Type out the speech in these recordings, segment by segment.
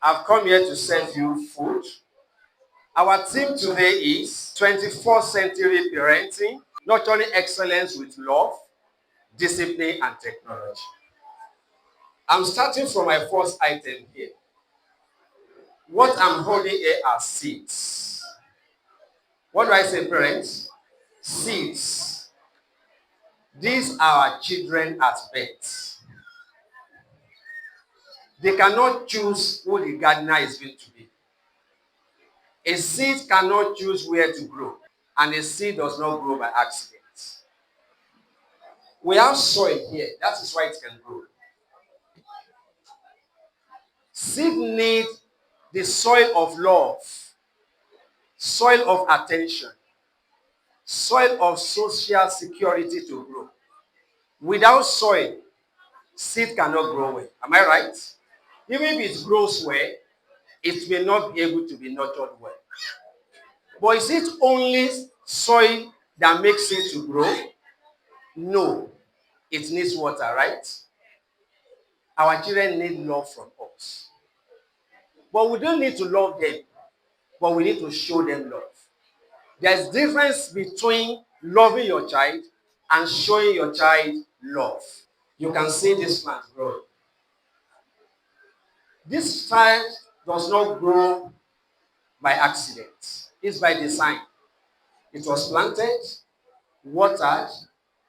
I've come here to serve you food. Our theme today is 21st century parenting, nurturing excellence with love, discipline, and technology. I'm starting from my first item here. What I'm holding here are seeds. What do I say, parents? Seeds. These are our children at birth. They cannot choose who the gardener is going to be. A seed cannot choose where to grow, and a seed does not grow by accident. We have soil here. That is why it can grow. Seed need the soil of love, soil of attention, soil of social security to grow. Without soil, seed cannot grow well. Am I right? Even if it grows well, it may not be able to be nurtured well. But is it only soil that makes it to grow? No. It needs water, right? Our children need love from us. But we don't need to love them, but we need to show them love. There's difference between loving your child and showing your child love. You can see this plant growing. This child does not grow by accident. It's by design. It was planted, watered,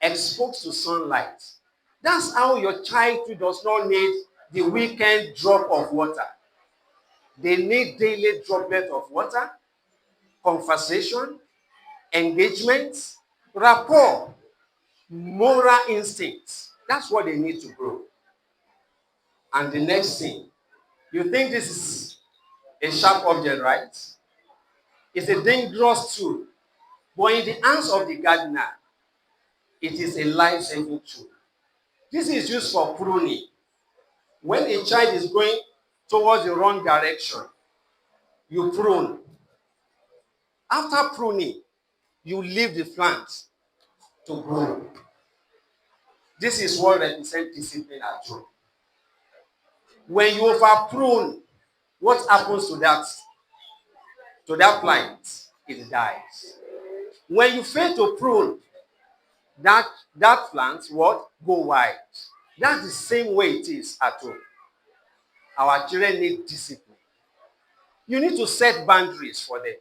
exposed to sunlight. That's how your child does not need the weekend drop of water. They need daily droplet of water, conversation, engagement, rapport, moral instincts. That's what they need to grow. And the next thing, you think this is a sharp object, right? It's a dangerous tool. But in the hands of the gardener, it is a life-saving tool. This is used for pruning. When a child is going towards the wrong direction, you prune. After pruning, you leave the plant to grow. This is what represents discipline at home. When you over prune, what happens to that plant? It dies. When you fail to prune, that plant what? Go wild. That's the same way it is at home. Our children need discipline. You need to set boundaries for them.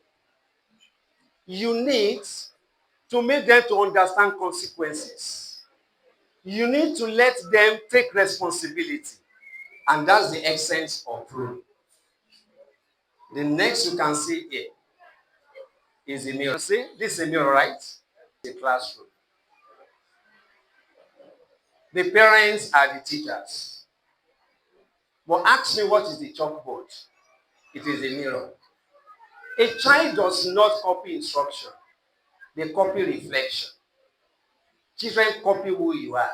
You need to make them to understand consequences. You need to let them take responsibility. And that's the essence of pruning. The next you can see here is a mirror. See, this is a mirror, right? The classroom. The parents are the teachers. But ask me, what is the chalkboard? It is a mirror. A child does not copy instruction. They copy reflection. Children copy who you are.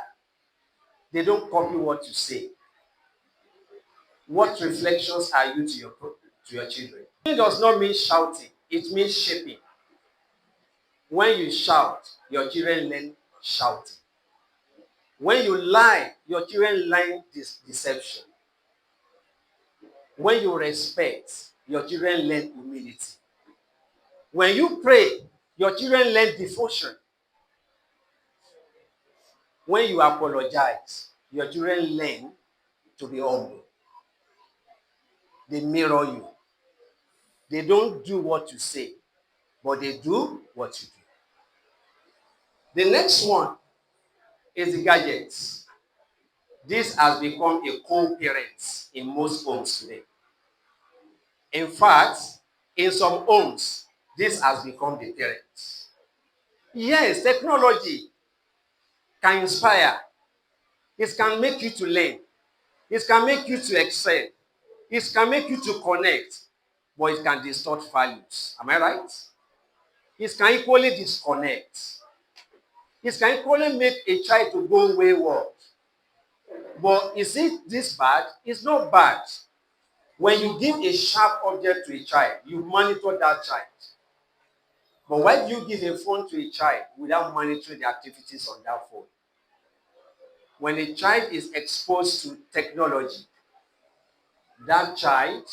They don't copy what you say. What reflections are you to your children? It does not mean shouting. It means shaping. When you shout, your children learn shouting. When you lie, your children learn deception. When you respect, your children learn humility. When you pray, your children learn devotion. When you apologize, your children learn to be humble. They mirror you. They don't do what you say, but they do what you do. The next one is the gadgets. This has become a co-parent in most homes today. In fact, in some homes, this has become the parents. Yes, technology can inspire. It can make you to learn. It can make you to excel. It can make you to connect, but it can distort values. Am I right? It can equally disconnect. It can equally make a child to go wayward. But is it this bad? It's not bad. When you give a sharp object to a child, you monitor that child. But why do you give a phone to a child without monitoring the activities on that phone? When a child is exposed to technology, that child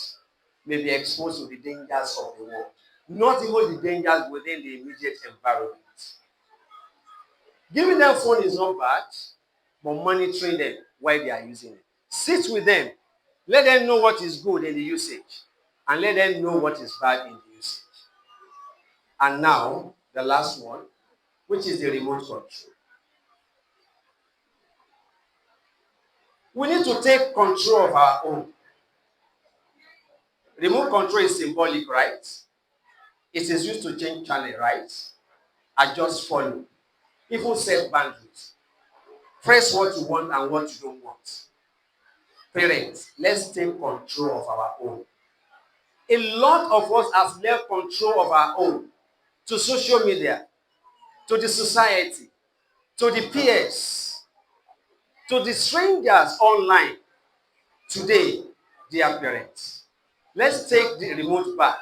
may be exposed to the dangers of the world, not even the dangers within the immediate environment. Giving them phone is not bad, but monitoring them while they are using it. Sit with them. Let them know what is good in the usage, and let them know what is bad in the usage. And now, the last one, which is the remote control. We need to take control of our own. Remote control is symbolic, right? It is used to change channel, right? Adjust, follow. Even set boundaries. Press what you want and what you don't want. Parents, let's take control of our own. A lot of us have left control of our own to social media, to the society, to the peers, to the strangers online. Today, dear parents, let's take the remote back.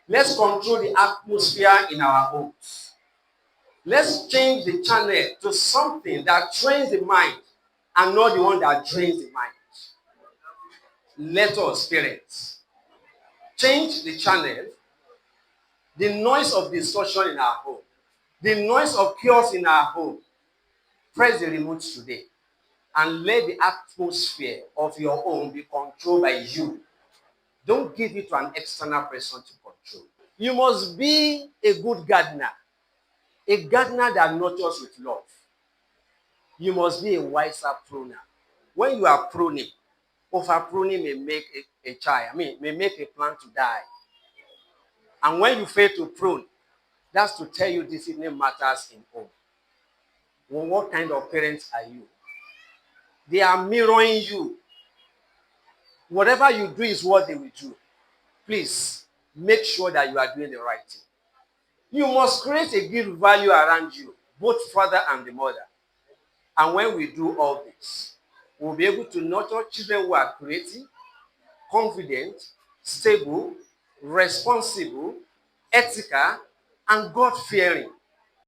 Let's control the atmosphere in our homes. Let's change the channel to something that trains the mind and not the one that drains the mind. Let us, parents, change the channel, the noise of discussion in our home, the noise of chaos in our home. Press the remote today and let the atmosphere of your home be controlled by you. Don't give it to an external person to control. You must be a good gardener, a gardener that nurtures with love. You must be a wiser pruner. When you are pruning, over pruning may make may make a plant to die. And when you fail to prune, that's to tell you discipline matters in home. Well, what kind of parents are you? They are mirroring you. Whatever you do is what they will do. Please make sure that you are doing the right thing. You must create a good value around you, both father and the mother. And when we do all this, we'll be able to nurture children who are creative, confident, stable, responsible, ethical, and God-fearing.